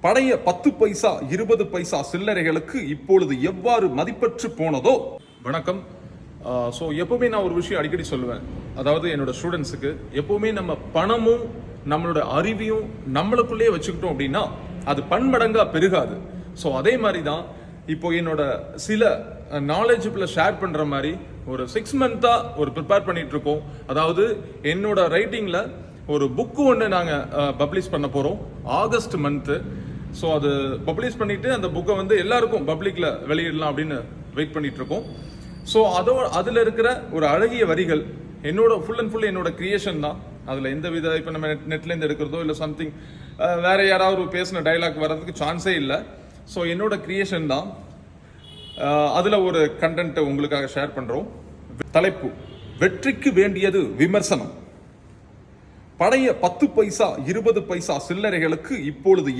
பழைய 10 பைசா 20 பைசா சில்லறைகளுக்கு இப்பொழுது எவ்வாறு மதிப்பற்று போனதோ. வணக்கம். ஸோ எப்பவுமே நான் ஒரு விஷயம் அடிக்கடி சொல்லுவேன், அதாவது என்னோட ஸ்டூடெண்ட்ஸுக்கு எப்பவுமே நம்ம பணமும் நம்மளோட அறிவையும் நம்மளுக்குள்ளேயே வச்சுக்கிட்டோம் அப்படின்னா அது பன்மடங்கா பெருகாது. ஸோ அதே மாதிரி தான் இப்போ என்னோட சில நாலேஜபிள ஷேர் பண்ற மாதிரி ஒரு 6 மந்த்தா ஒரு ப்ரிப்பேர் பண்ணிட்டு இருக்கோம். அதாவது என்னோட ரைட்டிங்ல ஒரு புக்கு ஒன்று நாங்கள் பப்ளிஷ் பண்ண போகிறோம் ஆகஸ்ட் மந்த்து. ஸோ அது பப்ளிஷ் பண்ணிட்டு அந்த புக்கை வந்து எல்லாருக்கும் பப்ளிக்ல வெளியிடலாம் அப்படின்னு வெயிட் பண்ணிட்டு இருக்கோம். ஸோ அதில் இருக்கிற ஒரு அழகிய வரிகள் என்னோட ஃபுல் அண்ட் ஃபுல் என்னோட கிரியேஷன் தான். அதில் எந்த வித இப்போ நம்ம நெட்லேருந்து எடுக்கிறதோ இல்லை சம்திங் வேற யாராவது பேசின டைலாக் வர்றதுக்கு சான்ஸே இல்லை. ஸோ என்னோட கிரியேஷன் தான். அதில் ஒரு கண்டென்ட் உங்களுக்காக ஷேர் பண்ணுறோம். தலைப்பு: வெற்றிக்கு வேண்டியது விமர்சனம். பழைய 10 பைசா 20 பைசா சில்லறைகளுக்கு இப்பொழுது